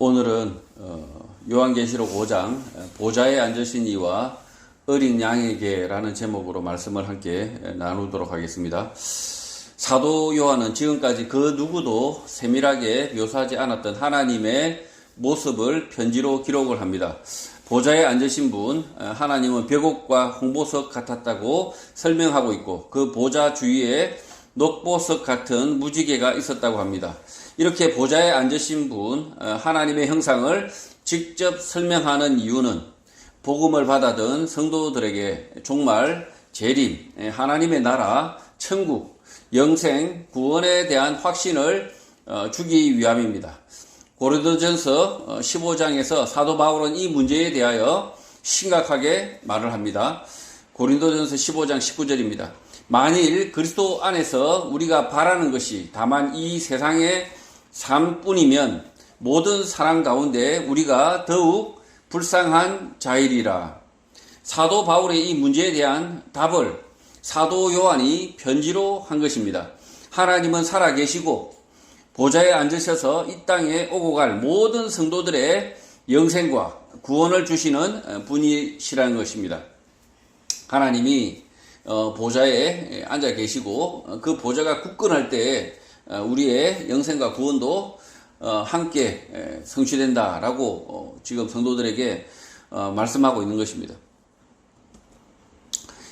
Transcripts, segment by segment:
오늘은 요한계시록 5장 보좌에 앉으신 이와 어린 양에게라는 제목으로 말씀을 함께 나누도록 하겠습니다. 사도 요한은 지금까지 그 누구도 세밀하게 묘사하지 않았던 하나님의 모습을 편지로 기록을 합니다. 보좌에 앉으신 분, 하나님은 벽옥과 홍보석 같았다고 설명하고 있고 그 보좌 주위에 녹보석 같은 무지개가 있었다고 합니다. 이렇게 보좌에 앉으신 분, 하나님의 형상을 직접 설명하는 이유는 복음을 받아든 성도들에게 종말, 재림, 하나님의 나라, 천국, 영생, 구원에 대한 확신을 주기 위함입니다. 고린도전서 15장에서 사도 바울은 이 문제에 대하여 심각하게 말을 합니다. 고린도전서 15장 19절입니다. 만일 그리스도 안에서 우리가 바라는 것이 다만 이 세상의 삶뿐이면 모든 사람 가운데 우리가 더욱 불쌍한 자이리라. 사도 바울의 이 문제에 대한 답을 사도 요한이 편지로 한 것입니다. 하나님은 살아계시고 보좌에 앉으셔서 이 땅에 오고 갈 모든 성도들의 영생과 구원을 주시는 분이시라는 것입니다. 하나님이 보좌에 앉아 계시고 그 보좌가 굳건할 때에 우리의 영생과 구원도 함께 성취된다라고 지금 성도들에게 말씀하고 있는 것입니다.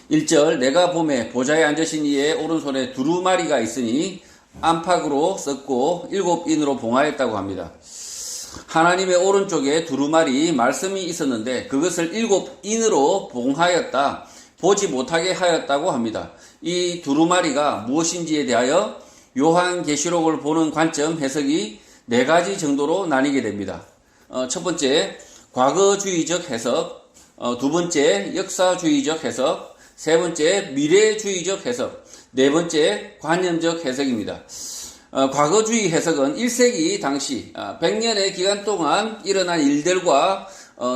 1절 내가 보매 보좌에 앉으신 이의 오른손에 두루마리가 있으니 안팎으로 썼고 7인으로 봉하였다고 합니다. 하나님의 오른쪽에 두루마리 말씀이 있었는데 그것을 7인으로 봉하였다, 보지 못하게 하였다고 합니다. 이 두루마리가 무엇인지에 대하여 요한계시록을 보는 관점 해석이 4가지 정도로 나뉘게 됩니다. 첫 번째, 과거주의적 해석, 두 번째, 역사주의적 해석, 세 번째, 미래주의적 해석, 네 번째, 관념적 해석입니다. 과거주의 해석은 1세기 당시 100년의 기간 동안 일어난 일들과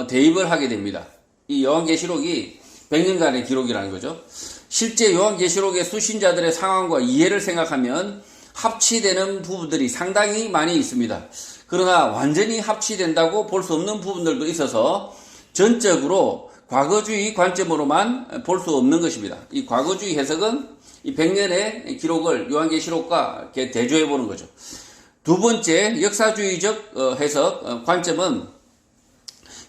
대입을 하게 됩니다. 이 요한계시록이 100년간의 기록이라는 거죠. 실제 요한계시록의 수신자들의 상황과 이해를 생각하면 합치되는 부분들이 상당히 많이 있습니다. 그러나 완전히 합치된다고 볼 수 없는 부분들도 있어서 전적으로 과거주의 관점으로만 볼 수 없는 것입니다. 이 과거주의 해석은 이 100년의 기록을 요한계시록과 이렇게 대조해 보는 거죠. 두 번째, 역사주의적 해석 관점은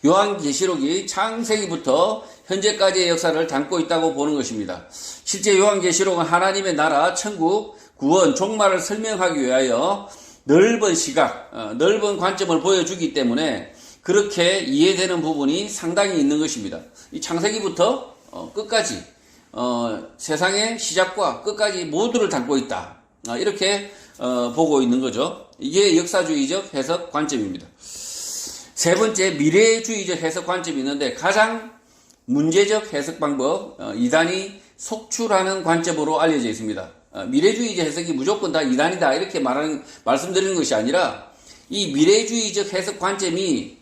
요한계시록이 창세기부터 현재까지의 역사를 담고 있다고 보는 것입니다. 실제 요한계시록은 하나님의 나라, 천국, 구원, 종말을 설명하기 위하여 넓은 시각, 넓은 관점을 보여주기 때문에 그렇게 이해되는 부분이 상당히 있는 것입니다. 이 창세기부터 끝까지 세상의 시작과 끝까지 모두를 담고 있다. 이렇게 보고 있는 거죠. 이게 역사주의적 해석 관점입니다. 세 번째, 미래주의적 해석 관점이 있는데 가장 문제적 해석 방법, 이단이 속출하는 관점으로 알려져 있습니다. 미래주의적 해석이 무조건 다 이단이다 이렇게 말씀드리는 것이 아니라 이 미래주의적 해석 관점이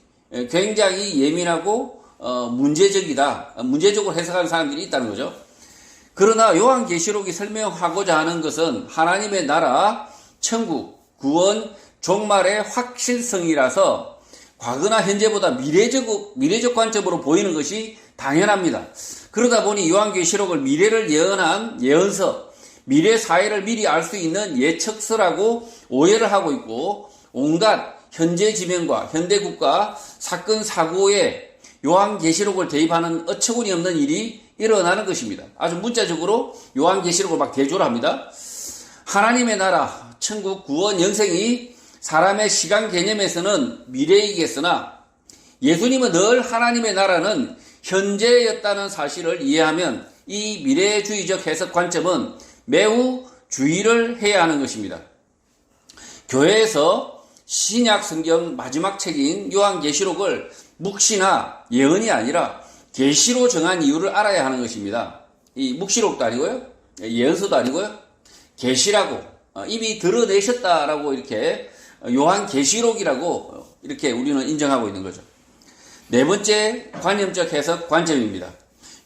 굉장히 예민하고 문제적이다, 문제적으로 해석하는 사람들이 있다는 거죠. 그러나 요한계시록이 설명하고자 하는 것은 하나님의 나라, 천국, 구원, 종말의 확실성이라서 과거나 현재보다 미래적 관점으로 보이는 것이 당연합니다. 그러다 보니 요한계시록을 미래를 예언한 예언서, 미래 사회를 미리 알 수 있는 예측서라고 오해를 하고 있고 온갖 현재 지명과 현대국가 사건 사고에 요한계시록을 대입하는 어처구니 없는 일이 일어나는 것입니다. 아주 문자적으로 요한계시록을 막 대조를 합니다. 하나님의 나라, 천국, 구원, 영생이 사람의 시간 개념에서는 미래이겠으나 예수님은 늘 하나님의 나라는 현재였다는 사실을 이해하면 이 미래주의적 해석 관점은 매우 주의를 해야 하는 것입니다. 교회에서 신약 성경 마지막 책인 요한계시록을 묵시나 예언이 아니라 계시로 정한 이유를 알아야 하는 것입니다. 이 묵시록도 아니고요, 예언서도 아니고요, 계시라고 이미 드러내셨다라고 이렇게 요한계시록이라고 이렇게 우리는 인정하고 있는 거죠. 네 번째, 관념적 해석 관점입니다.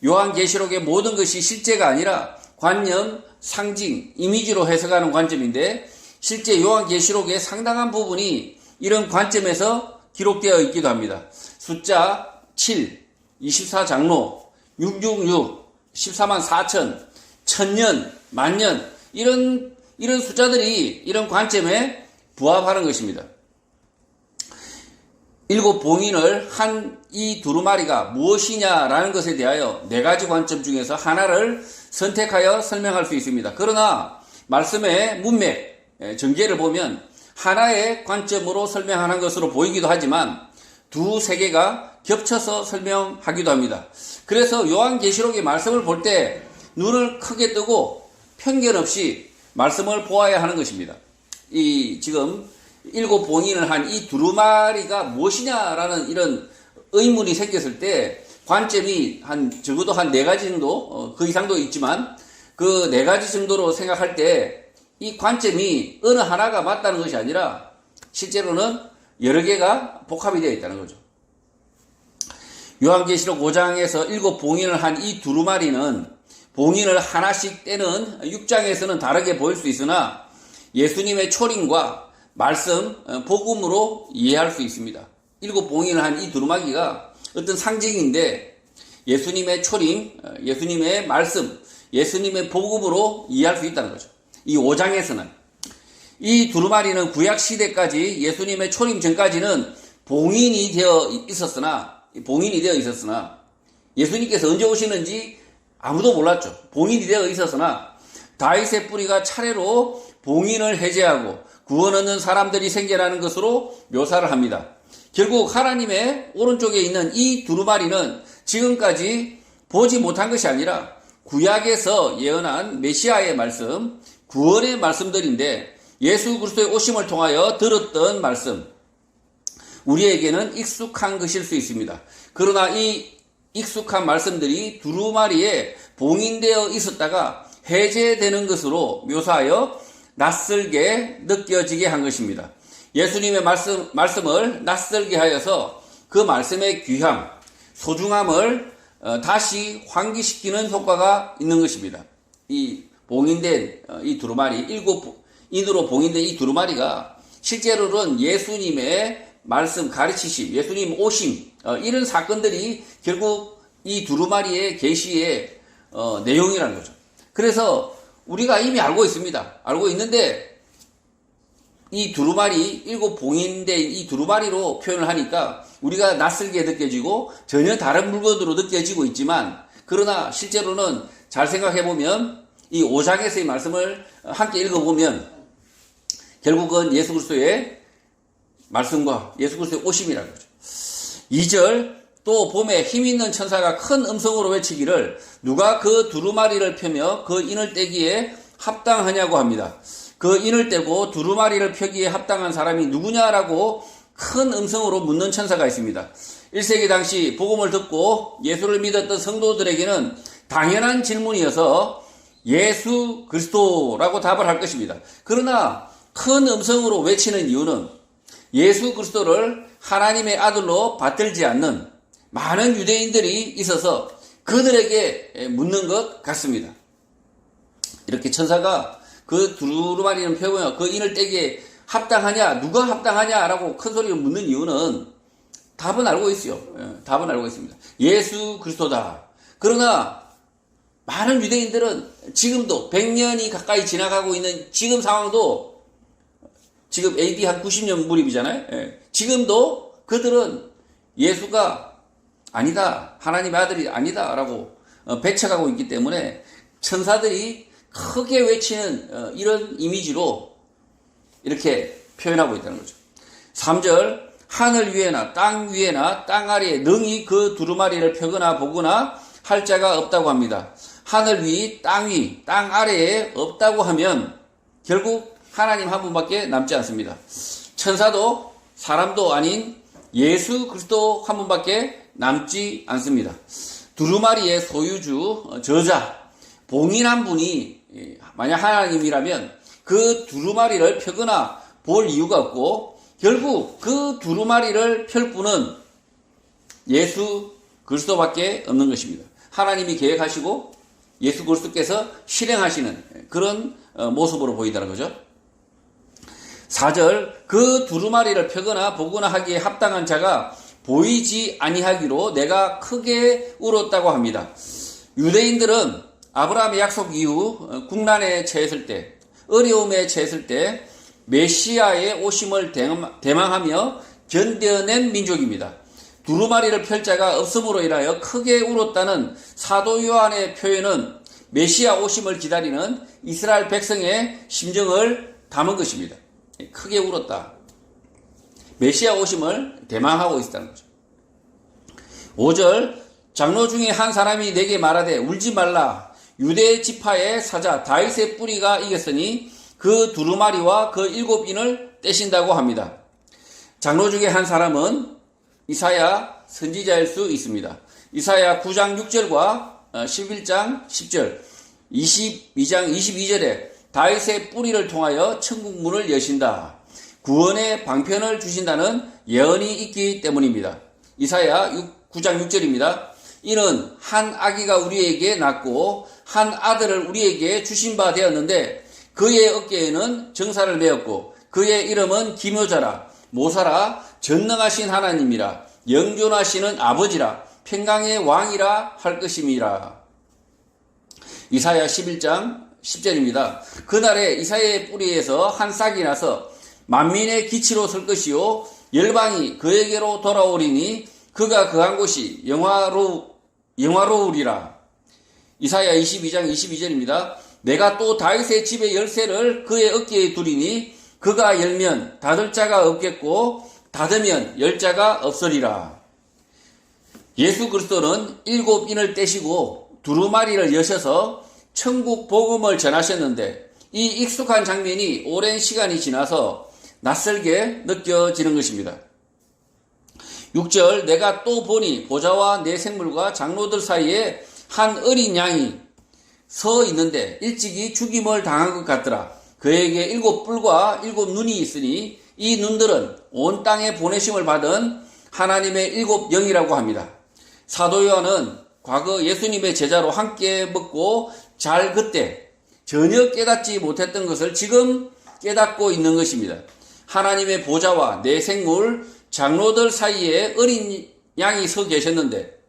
요한계시록의 모든 것이 실제가 아니라 관념, 상징, 이미지로 해석하는 관점인데 실제 요한계시록의 상당한 부분이 이런 관점에서 기록되어 있기도 합니다. 숫자 7, 24장로, 666, 14만 4천, 1000년, 만년 이런 숫자들이 이런 관점에 부합하는 것입니다. 7 봉인을 한 이 두루마리가 무엇이냐라는 것에 대하여 4가지 관점 중에서 하나를 선택하여 설명할 수 있습니다. 그러나 말씀의 문맥, 전개를 보면 하나의 관점으로 설명하는 것으로 보이기도 하지만 두세 개가 겹쳐서 설명하기도 합니다. 그래서 요한계시록의 말씀을 볼 때 눈을 크게 뜨고 편견 없이 말씀을 보아야 하는 것입니다. 지금 7 봉인을 한 이 두루마리가 무엇이냐라는 이런 의문이 생겼을 때 관점이 적어도 한 4가지 정도, 그 이상도 있지만 그 4가지 정도로 생각할 때 이 관점이 어느 하나가 맞다는 것이 아니라 실제로는 여러 개가 복합이 되어 있다는 거죠. 요한계시록 5장에서 7 봉인을 한 이 두루마리는 봉인을 하나씩 떼는 6장에서는 다르게 보일 수 있으나 예수님의 초림과 말씀, 복음으로 이해할 수 있습니다. 7 봉인을 한 이 두루마기가 어떤 상징인데 예수님의 초림, 예수님의 말씀, 예수님의 복음으로 이해할 수 있다는 거죠. 이 5장에서는 이 두루마리는 구약시대까지 예수님의 초림 전까지는 봉인이 되어 있었으나 예수님께서 언제 오시는지 아무도 몰랐죠. 봉인이 되어 있었으나 다윗의 뿌리가 차례로 봉인을 해제하고 구원 얻는 사람들이 생겨나는 것으로 묘사를 합니다. 결국 하나님의 오른쪽에 있는 이 두루마리는 지금까지 보지 못한 것이 아니라 구약에서 예언한 메시아의 말씀, 구원의 말씀들인데 예수 그리스도의 오심을 통하여 들었던 말씀, 우리에게는 익숙한 것일 수 있습니다. 그러나 이 익숙한 말씀들이 두루마리에 봉인되어 있었다가 해제되는 것으로 묘사하여 낯설게 느껴지게 한 것입니다. 예수님의 말씀을 낯설게 하여서 그 말씀의 귀함, 소중함을 다시 환기시키는 효과가 있는 것입니다. 이 봉인된 이 두루마리, 7인으로 봉인된 이 두루마리가 실제로는 예수님의 말씀 가르치심, 예수님 오심, 이런 사건들이 결국 이 두루마리의 계시의 내용이라는 거죠. 그래서 우리가 이미 알고 있습니다. 알고 있는데 이 두루마리, 7 봉인된 이 두루마리로 표현을 하니까 우리가 낯설게 느껴지고 전혀 다른 물건으로 느껴지고 있지만 그러나 실제로는 잘 생각해보면 이 5장에서의 말씀을 함께 읽어보면 결국은 예수 그리스도의 말씀과 예수 그리스도의 오심이라는 거죠. 2절 또 봄에 힘있는 천사가 큰 음성으로 외치기를 누가 그 두루마리를 펴며 그 인을 떼기에 합당하냐고 합니다. 그 인을 떼고 두루마리를 펴기에 합당한 사람이 누구냐라고 큰 음성으로 묻는 천사가 있습니다. 1세기 당시 복음을 듣고 예수를 믿었던 성도들에게는 당연한 질문이어서 예수 그리스도라고 답을 할 것입니다. 그러나 큰 음성으로 외치는 이유는 예수 그리스도를 하나님의 아들로 받들지 않는 많은 유대인들이 있어서 그들에게 묻는 것 같습니다. 이렇게 천사가 그 두루마리는 펴고요, 그 인을 떼기에 합당하냐, 누가 합당하냐라고 큰 소리로 묻는 이유는 답은 알고 있어요. 답은 알고 있습니다. 예수 그리스도다. 그러나 많은 유대인들은 지금도 100년이 가까이 지나가고 있는 지금 상황도 지금 AD 한 90년 무렵이잖아요. 지금도 그들은 예수가 아니다, 하나님의 아들이 아니다 라고 배척하고 있기 때문에 천사들이 크게 외치는 이런 이미지로 이렇게 표현하고 있다는 거죠. 3절 하늘 위에나 땅 위에나 땅 아래에 능히 그 두루마리를 펴거나 보거나 할 자가 없다고 합니다. 하늘 위, 땅 아래에 없다고 하면 결국 하나님 한 분밖에 남지 않습니다. 천사도 사람도 아닌 예수 그리스도 한 분밖에 남지 않습니다. 두루마리의 소유주, 저자, 봉인한 분이 만약 하나님이라면 그 두루마리를 펴거나 볼 이유가 없고 결국 그 두루마리를 펼 분은 예수 그리스도밖에 없는 것입니다. 하나님이 계획하시고 예수 그리스도께서 실행하시는 그런 모습으로 보인다는 거죠. 4절 그 두루마리를 펴거나 보거나 하기에 합당한 자가 보이지 아니하기로 내가 크게 울었다고 합니다. 유대인들은 아브라함의 약속 이후 국난에 처했을 때, 어려움에 처했을 때 메시아의 오심을 대망하며 견뎌낸 민족입니다. 두루마리를 펼 자가 없음으로 인하여 크게 울었다는 사도 요한의 표현은 메시아 오심을 기다리는 이스라엘 백성의 심정을 담은 것입니다. 크게 울었다. 메시아 오심을 대망하고 있다는 거죠. 5절 장로 중에 한 사람이 내게 말하되 울지 말라. 유대 지파의 사자 다윗의 뿌리가 이겼으니 그 두루마리와 그 7인을 떼신다고 합니다. 장로 중에 한 사람은 이사야 선지자일 수 있습니다. 이사야 9장 6절과 11장 10절, 22장 22절에 다윗의 뿌리를 통하여 천국 문을 여신다. 구원의 방편을 주신다는 예언이 있기 때문입니다. 이사야 9장 6절입니다. 이는 한 아기가 우리에게 낳고 한 아들을 우리에게 주신 바 되었는데 그의 어깨에는 정사를 메었고 그의 이름은 기묘자라 모사라 전능하신 하나님이라 영존하시는 아버지라 평강의 왕이라 할 것임이라. 이사야 11장 10절입니다. 그날에 이사야의 뿌리에서 한 싹이 나서 만민의 기치로 설 것이요 열방이 그에게로 돌아오리니 그가 거한 곳이 영화로우리라. 이사야 22장 22절입니다. 내가 또 다윗의 집의 열쇠를 그의 어깨에 두리니 그가 열면 닫을 자가 없겠고 닫으면 열 자가 없으리라. 예수 그리스도는 7인을 떼시고 두루마리를 여셔서 천국 복음을 전하셨는데 이 익숙한 장면이 오랜 시간이 지나서 낯설게 느껴지는 것입니다. 6절 내가 또 보니 보좌와 내 생물과 장로들 사이에 한 어린 양이 서 있는데 일찍이 죽임을 당한 것 같더라. 그에게 7뿔과 7눈이 있으니 이 눈들은 온 땅에 보내심을 받은 하나님의 7영이라고 합니다. 사도 요한은 과거 예수님의 제자로 함께 먹고 잘 그때 전혀 깨닫지 못했던 것을 지금 깨닫고 있는 것입니다. 하나님의 보좌와 내 생물, 장로들 사이에 어린 양이 서 계셨는데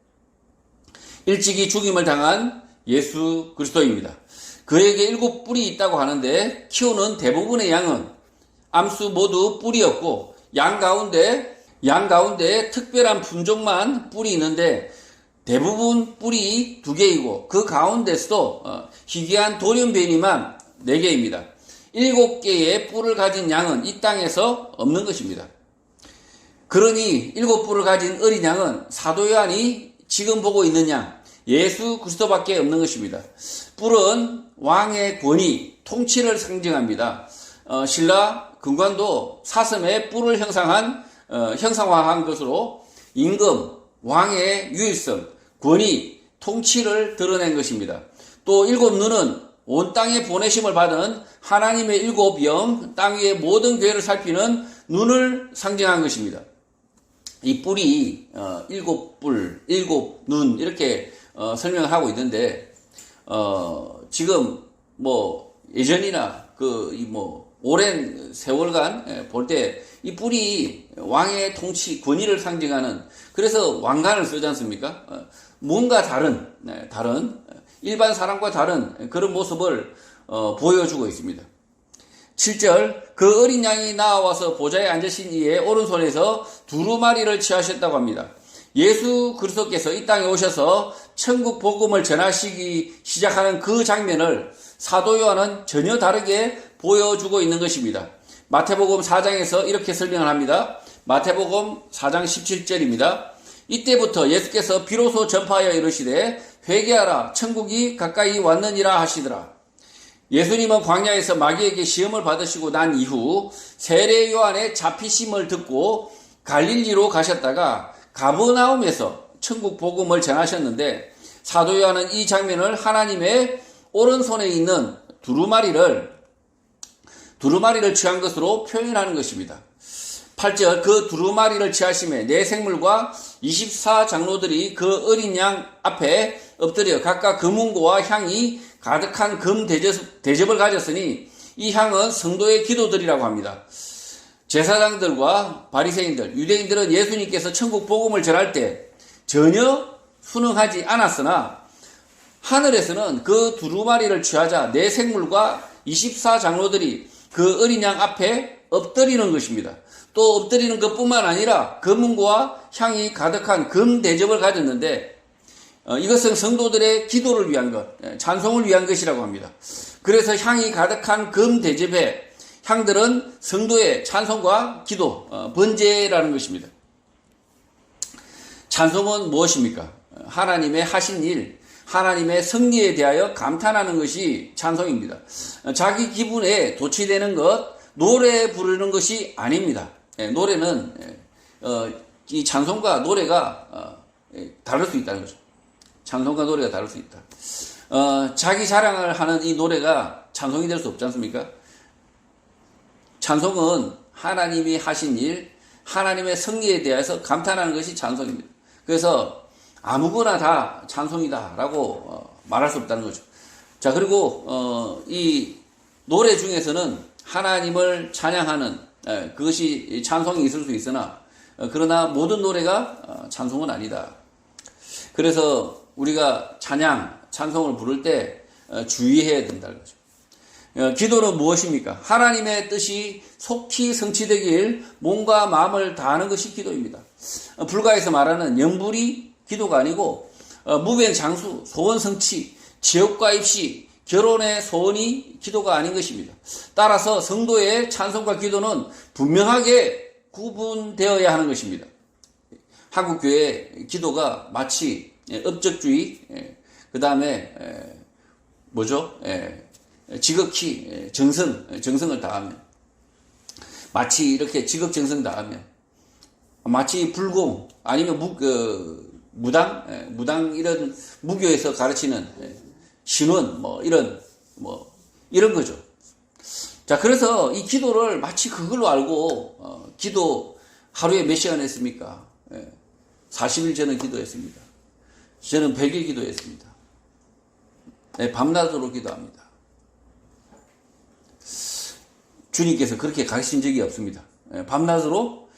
일찍이 죽임을 당한 예수 그리스도입니다. 그에게 7뿔이 있다고 하는데 키우는 대부분의 양은 암수 모두 뿔이 없고 양 가운데 특별한 품종만 뿔이 있는데 대부분 뿔이 2개이고 그 가운데서도 희귀한 돌연변이만 4개입니다. 7개의 뿔을 가진 양은 이 땅에서 없는 것입니다. 그러니 7뿔을 가진 어린 양은 사도 요한이 지금 보고 있는 양 예수 그리스도밖에 없는 것입니다. 뿔은 왕의 권위, 통치를 상징합니다. 신라 금관도 사슴의 뿔을 형상화한 것으로 임금, 왕의 유일성, 권위, 통치를 드러낸 것입니다. 또 7눈은 온 땅에 보내심을 받은 하나님의 7영, 땅 위의 모든 교회를 살피는 눈을 상징한 것입니다. 이 뿔이 7뿔, 7눈 이렇게 설명을 하고 있는데 지금 예전이나 오랜 세월간 볼 때 이 뿔이 왕의 통치 권위를 상징하는 그래서 왕관을 쓰지 않습니까? 뭔가 다른 일반 사람과 다른 그런 모습을 보여주고 있습니다. 7절 그 어린 양이 나와서 보좌에 앉으신 이의 오른손에서 두루마리를 취하셨다고 합니다. 예수 그리스도께서 이 땅에 오셔서 천국 복음을 전하시기 시작하는 그 장면을 사도 요한은 전혀 다르게 보여주고 있는 것입니다. 마태복음 4장에서 이렇게 설명을 합니다. 마태복음 4장 17절입니다. 이때부터 예수께서 비로소 전파하여 이르시되 회개하라 천국이 가까이 왔느니라 하시더라. 예수님은 광야에서 마귀에게 시험을 받으시고 난 이후 세례 요한의 잡히심을 듣고 갈릴리로 가셨다가 가버나움에서 천국 복음을 전하셨는데 사도 요한은 이 장면을 하나님의 오른손에 있는 두루마리를 취한 것으로 표현하는 것입니다. 8절 그 두루마리를 취하심에 내 생물과 24장로들이 그 어린 양 앞에 엎드려 각각 금은고와 향이 가득한 금 대접을 가졌으니 이 향은 성도의 기도들이라고 합니다. 제사장들과 바리새인들, 유대인들은 예수님께서 천국 복음을 전할 때 전혀 순응하지 않았으나 하늘에서는 그 두루마리를 취하자 네 생물과 24장로들이 그 어린 양 앞에 엎드리는 것입니다. 또 엎드리는 것뿐만 아니라 금은과 향이 가득한 금 대접을 가졌는데 이것은 성도들의 기도를 위한 것, 찬송을 위한 것이라고 합니다. 그래서 향이 가득한 금 대접에 향들은 성도의 찬송과 기도, 번제라는 것입니다. 찬송은 무엇입니까? 하나님의 하신 일, 하나님의 섭리에 대하여 감탄하는 것이 찬송입니다. 자기 기분에 도취되는 것, 노래 부르는 것이 아닙니다. 노래는 이 찬송과 노래가 다를 수 있다는 거죠. 찬송과 노래가 다를 수 있다. 자기 자랑을 하는 이 노래가 찬송이 될 수 없지 않습니까? 찬송은 하나님이 하신 일, 하나님의 섭리에 대해서 감탄하는 것이 찬송입니다. 그래서 아무거나 다 찬송이다라고 말할 수 없다는 거죠. 자, 그리고 이 노래 중에서는 하나님을 찬양하는 그것이 찬송이 있을 수 있으나 그러나 모든 노래가 찬송은 아니다. 그래서 우리가 찬송을 부를 때 주의해야 된다는 거죠. 기도는 무엇입니까? 하나님의 뜻이 속히 성취되길 몸과 마음을 다하는 것이 기도입니다. 불가에서 말하는 영불이 기도가 아니고 무변장수, 소원 성취, 지역과 입시, 결혼의 소원이 기도가 아닌 것입니다. 따라서 성도의 찬송과 기도는 분명하게 구분되어야 하는 것입니다. 한국교회 기도가 마치 업적주의, 그 다음에 지극히 정성을 다하면, 마치 이렇게 지극정성 다하면, 마치 불공 아니면 무당 이런 무교에서 가르치는 신원 이런 거죠. 자, 그래서 이 기도를 마치 그걸로 알고 기도 하루에 몇 시간 했습니까? 40일 저는 기도했습니다. 저는 100일 기도했습니다. 밤낮으로 기도합니다. 주님께서 그렇게 가르친 적이 없습니다. 밤낮으로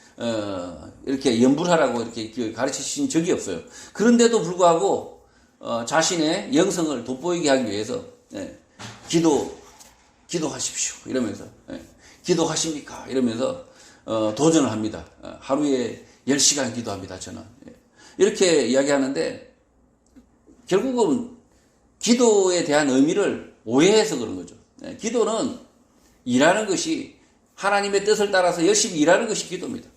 이렇게 연불하라고 이렇게 가르치신 적이 없어요. 그런데도 불구하고 자신의 영성을 돋보이게 하기 위해서 기도하십시오 이러면서 기도하십니까 이러면서 도전을 합니다. 하루에 10시간 기도합니다. 저는 이렇게 이야기하는데 결국은 기도에 대한 의미를 오해해서 그런 거죠. 기도는 일하는 것이 하나님의 뜻을 따라서 열심히 일하는 것이 기도입니다.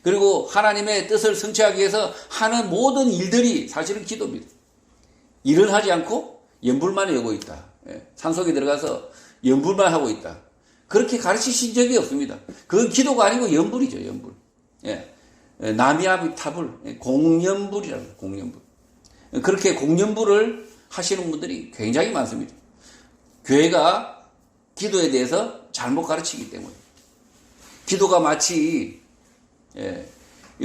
그리고 하나님의 뜻을 성취하기 위해서 하는 모든 일들이 사실은 기도입니다. 일은 하지 않고 연불만 외우고 있다. 산속에 들어가서 연불만 하고 있다. 그렇게 가르치신 적이 없습니다. 그건 기도가 아니고 연불이죠. 연불. 나미아비타불, 공연불이라고 해요. 공연불. 그렇게 공연불을 하시는 분들이 굉장히 많습니다. 교회가 기도에 대해서 잘못 가르치기 때문에. 기도가 마치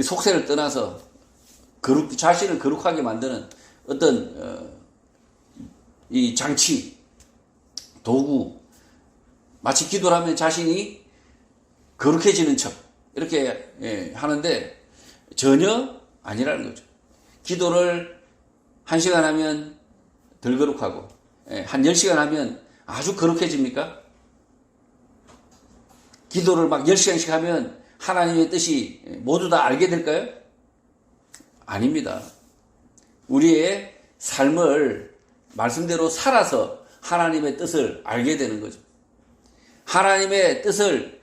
속세를 떠나서 자신을 거룩하게 만드는 어떤 이 장치, 도구, 마치 기도를 하면 자신이 거룩해지는 척 이렇게 하는데 전혀 아니라는 거죠. 기도를 1시간 하면 덜 거룩하고 한 10시간 하면 아주 거룩해집니까? 기도를 막 10시간씩 하면 하나님의 뜻이 모두 다 알게 될까요? 아닙니다. 우리의 삶을 말씀대로 살아서 하나님의 뜻을 알게 되는 거죠. 하나님의 뜻을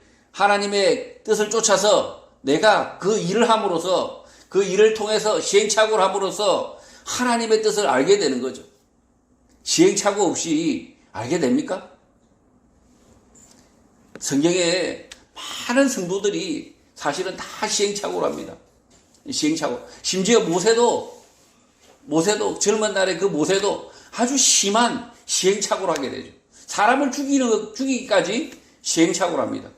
쫓아서 내가 그 일을 함으로써 그 일을 통해서 시행착오를 함으로써 하나님의 뜻을 알게 되는 거죠. 시행착오 없이 알게 됩니까? 성경에 많은 성도들이 사실은 다 시행착오를 합니다. 시행착오. 심지어 모세도 젊은 날에 그 모세도 아주 심한 시행착오를 하게 되죠. 사람을 죽이기까지 시행착오를 합니다.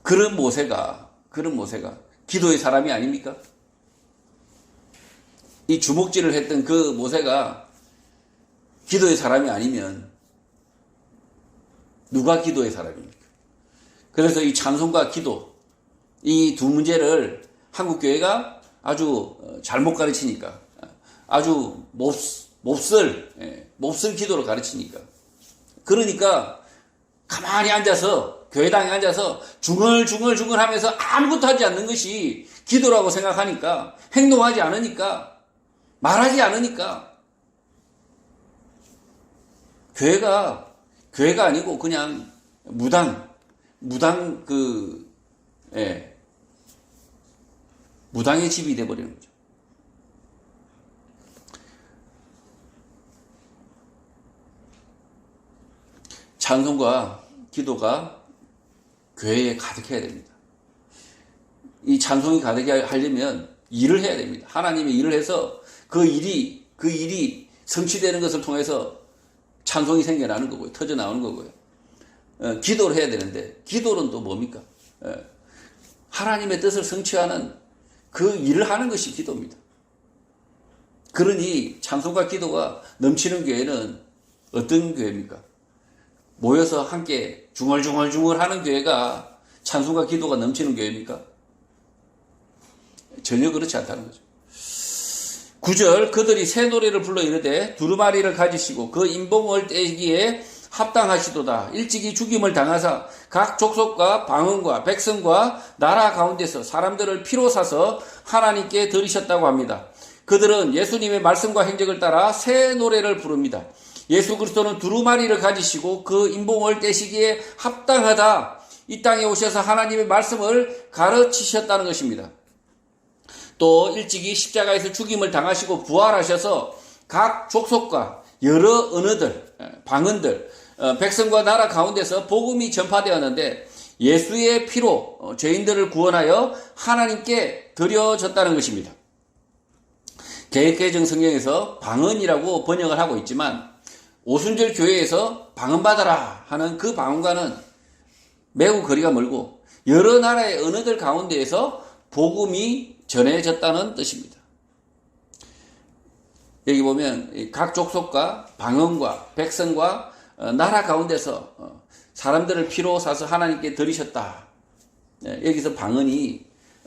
그런 모세가 기도의 사람이 아닙니까? 이 주먹질을 했던 그 모세가 기도의 사람이 아니면 누가 기도의 사람입니까? 그래서 이 찬송과 기도, 이 두 문제를 한국교회가 아주 잘못 가르치니까, 아주 몹쓸 기도로 가르치니까. 그러니까 가만히 앉아서, 교회당에 앉아서 중얼중얼 하면서 아무것도 하지 않는 것이 기도라고 생각하니까, 행동하지 않으니까, 말하지 않으니까, 교회가 아니고 그냥 무당의 집이 돼버리는 거죠. 찬송과 기도가 교회에 가득해야 됩니다. 이 찬송이 가득해 하려면 일을 해야 됩니다. 하나님의 일을 해서 그 일이 성취되는 것을 통해서 찬송이 생겨나는 거고요. 터져 나오는 거고요. 기도를 해야 되는데, 기도는 또 뭡니까? 하나님의 뜻을 성취하는 그 일을 하는 것이 기도입니다. 그러니 찬송과 기도가 넘치는 교회는 어떤 교회입니까? 모여서 함께 중얼중얼 하는 교회가 찬송과 기도가 넘치는 교회입니까? 전혀 그렇지 않다는 거죠. 9절, 그들이 새 노래를 불러 이르되 두루마리를 가지시고 그 인봉을 떼기에 합당하시도다. 일찍이 죽임을 당하사 각 족속과 방언과 백성과 나라 가운데서 사람들을 피로 사서 하나님께 드리셨다고 합니다. 그들은 예수님의 말씀과 행적을 따라 새 노래를 부릅니다. 예수 그리스도는 두루마리를 가지시고 그 인봉을 떼시기에 합당하다. 이 땅에 오셔서 하나님의 말씀을 가르치셨다는 것입니다. 또 일찍이 십자가에서 죽임을 당하시고 부활하셔서 각 족속과 여러 언어들, 방언들, 백성과 나라 가운데서 복음이 전파되었는데 예수의 피로 죄인들을 구원하여 하나님께 드려졌다는 것입니다. 개역개정 성경에서 방언이라고 번역을 하고 있지만 오순절 교회에서 방언받아라 하는 그 방언과는 매우 거리가 멀고 여러 나라의 언어들 가운데에서 복음이 전해졌다는 뜻입니다. 여기 보면 각 족속과 방언과 백성과 나라 가운데서 사람들을 피로 사서 하나님께 드리셨다. 여기서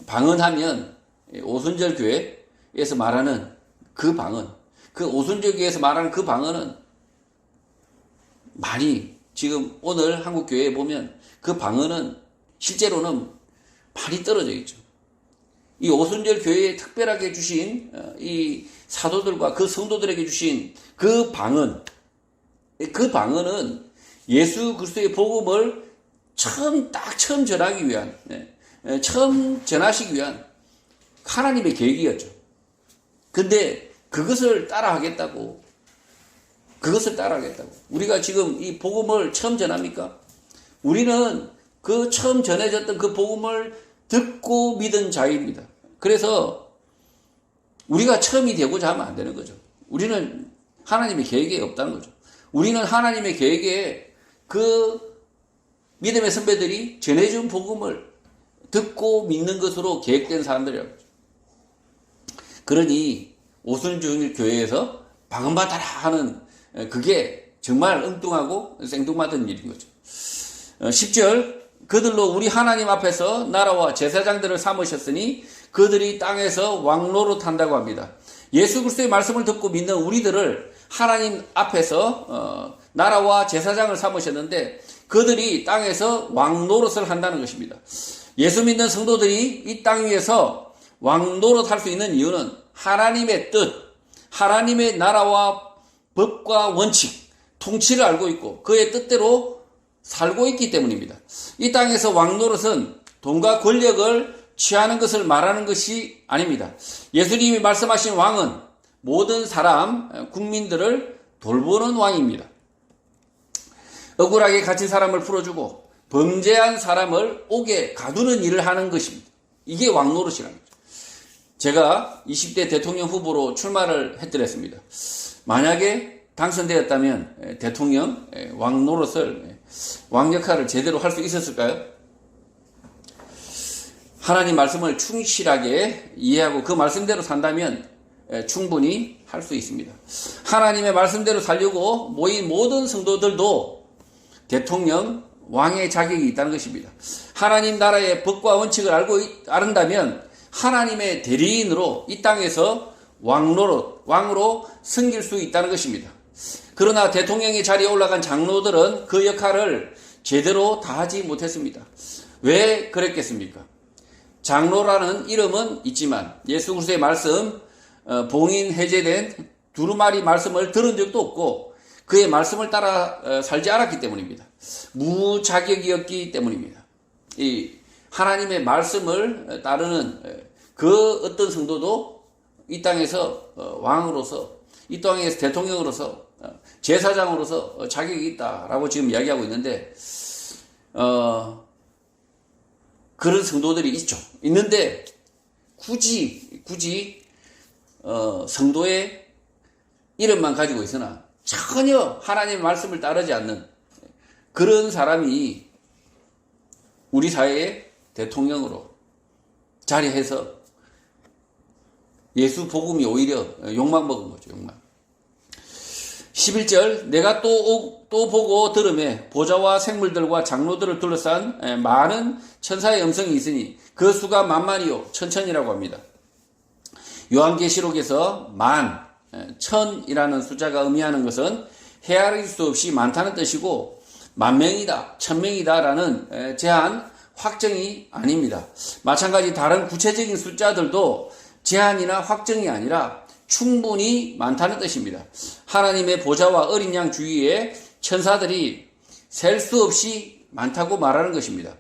방언하면 오순절 교회에서 말하는 그 방언, 그 오순절 교회에서 말하는 그 방언은 많이 지금 오늘 한국 교회에 보면 그 방언은 실제로는 많이 떨어져 있죠. 이 오순절 교회에 특별하게 주신 이 사도들과 그 성도들에게 주신 그 방언은 예수 그리스도의 복음을 처음 전하기 위한, 처음 전하시기 위한 하나님의 계획이었죠. 근데 그것을 따라하겠다고. 우리가 지금 이 복음을 처음 전합니까? 우리는 그 처음 전해졌던 그 복음을 듣고 믿은 자입니다. 그래서 우리가 처음이 되고자 하면 안 되는 거죠. 우리는 하나님의 계획에 없다는 거죠. 우리는 하나님의 계획에 그 믿음의 선배들이 전해준 복음을 듣고 믿는 것으로 계획된 사람들이라고 하죠. 그러니 오순절 교회에서 방언받아라 하는 그게 정말 엉뚱하고 생뚱맞은 일인 거죠. 10절, 그들로 우리 하나님 앞에서 나라와 제사장들을 삼으셨으니 그들이 땅에서 왕노릇한다고 합니다. 예수 그리스도의 말씀을 듣고 믿는 우리들을 하나님 앞에서 나라와 제사장을 삼으셨는데 그들이 땅에서 왕노릇을 한다는 것입니다. 예수 믿는 성도들이 이 땅 위에서 왕노릇 할 수 있는 이유는 하나님의 뜻, 하나님의 나라와 법과 원칙, 통치를 알고 있고 그의 뜻대로 살고 있기 때문입니다. 이 땅에서 왕노릇은 돈과 권력을 취하는 것을 말하는 것이 아닙니다. 예수님이 말씀하신 왕은 모든 사람, 국민들을 돌보는 왕입니다. 억울하게 갇힌 사람을 풀어주고 범죄한 사람을 옥에 가두는 일을 하는 것입니다. 이게 왕노릇이라는 거죠. 제가 20대 대통령 후보로 출마를 해드렸습니다. 만약에 당선되었다면 대통령 왕 노릇을, 왕 역할을 제대로 할 수 있었을까요? 하나님 말씀을 충실하게 이해하고 그 말씀대로 산다면 충분히 할 수 있습니다. 하나님의 말씀대로 살려고 모인 모든 성도들도 대통령 왕의 자격이 있다는 것입니다. 하나님 나라의 법과 원칙을 알은다면 하나님의 대리인으로 이 땅에서 왕으로 섬길 수 있다는 것입니다. 그러나 대통령의 자리에 올라간 장로들은 그 역할을 제대로 다하지 못했습니다. 왜 그랬겠습니까? 장로라는 이름은 있지만 예수 그리스도의 말씀, 봉인 해제된 두루마리 말씀을 들은 적도 없고 그의 말씀을 따라 살지 않았기 때문입니다. 무자격이었기 때문입니다. 이 하나님의 말씀을 따르는 그 어떤 성도도 이 땅에서 왕으로서, 이 땅에서 대통령으로서, 제사장으로서 자격이 있다라고 지금 이야기하고 있는데 그런 성도들이 있죠. 있는데 굳이 성도의 이름만 가지고 있으나 전혀 하나님의 말씀을 따르지 않는 그런 사람이 우리 사회의 대통령으로 자리해서 예수 복음이 오히려 욕망 먹은 거죠. 욕망. 11절 내가 또 보고 들음에 보좌와 생물들과 장로들을 둘러싼 많은 천사의 음성이 있으니 그 수가 만만이요 천천이라고 합니다. 요한계시록에서 천이라는 숫자가 의미하는 것은 헤아릴 수 없이 많다는 뜻이고 만명이다, 천명이다라는 제한, 확정이 아닙니다. 마찬가지 다른 구체적인 숫자들도 제한이나 확정이 아니라 충분히 많다는 뜻입니다. 하나님의 보좌와 어린 양 주위에 천사들이 셀 수 없이 많다고 말하는 것입니다.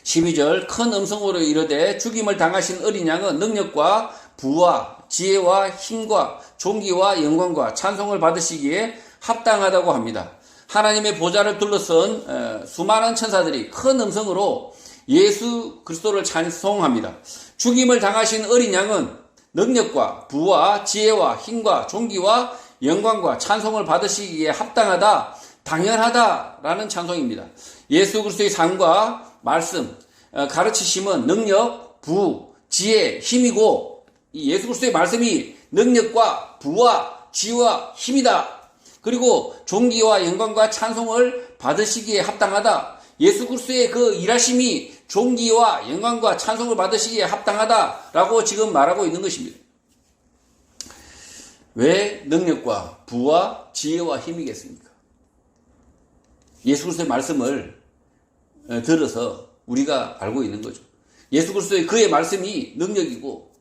12절 큰 음성으로 이르되 죽임을 당하신 어린 양은 능력과 부와 지혜와 힘과 존귀와 영광과 찬송을 받으시기에 합당하다고 합니다. 하나님의 보좌를 둘러싼 수많은 천사들이 큰 음성으로 예수 그리스도를 찬송합니다. 죽임을 당하신 어린 양은 능력과 부와 지혜와 힘과 존귀와 영광과 찬송을 받으시기에 합당하다, 당연하다라는 찬송입니다. 예수 그리스도의 삶과 말씀, 가르치심은 능력, 부, 지혜, 힘이고 이 예수 그리스도의 말씀이 능력과 부와 지혜와 힘이다. 그리고 존귀와 영광과 찬송을 받으시기에 합당하다. 예수 그리스도의 그 일하심이 존귀와 영광과 찬송을 받으시기에 합당하다라고 지금 말하고 있는 것입니다. 왜 능력과 부와 지혜와 힘이겠습니까? 예수 그리스도의 말씀을 들어서 우리가 알고 있는 거죠. 예수 그리스도의 그의 말씀이 능력이고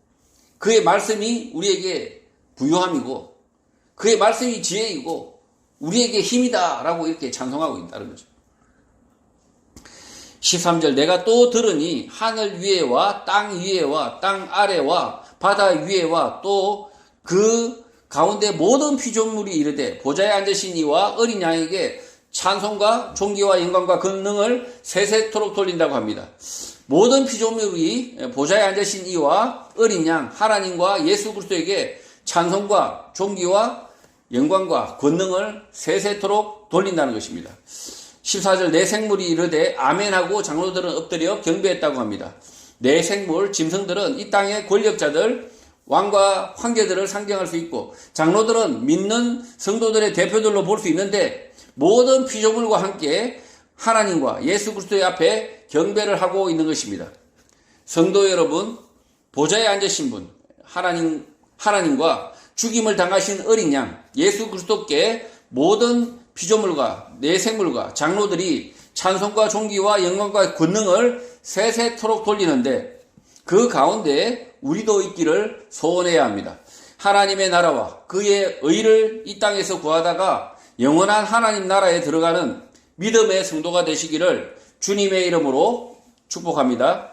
그의 말씀이 우리에게 부요함이고 그의 말씀이 지혜이고 우리에게 힘이다라고 이렇게 찬송하고 있다는 거죠. 13절 내가 또 들으니 하늘 위에와 땅 위에와 땅 아래와 바다 위에와 또 그 가운데 모든 피조물이 이르되 보좌에 앉으신 이와 어린 양에게 찬송과 존귀와 영광과 권능을 세세토록 돌린다고 합니다. 모든 피조물이 보좌에 앉으신 이와 어린 양 하나님과 예수 그리스도에게 찬송과 존귀와 영광과 권능을 세세토록 돌린다는 것입니다. 14절 내 생물이 이르되 아멘하고 장로들은 엎드려 경배했다고 합니다. 내 생물 짐승들은 이 땅의 권력자들 왕과 황제들을 상징할 수 있고 장로들은 믿는 성도들의 대표들로 볼 수 있는데 모든 피조물과 함께 하나님과 예수 그리스도의 앞에 경배를 하고 있는 것입니다. 성도 여러분, 보좌에 앉으신 분 하나님과 죽임을 당하신 어린 양 예수 그리스도께 모든 피조물과 내 생물과 장로들이 찬송과 존귀와 영광과 권능을 세세토록 돌리는데 그 가운데 우리도 있기를 소원해야 합니다. 하나님의 나라와 그의 의를 이 땅에서 구하다가 영원한 하나님 나라에 들어가는 믿음의 성도가 되시기를 주님의 이름으로 축복합니다.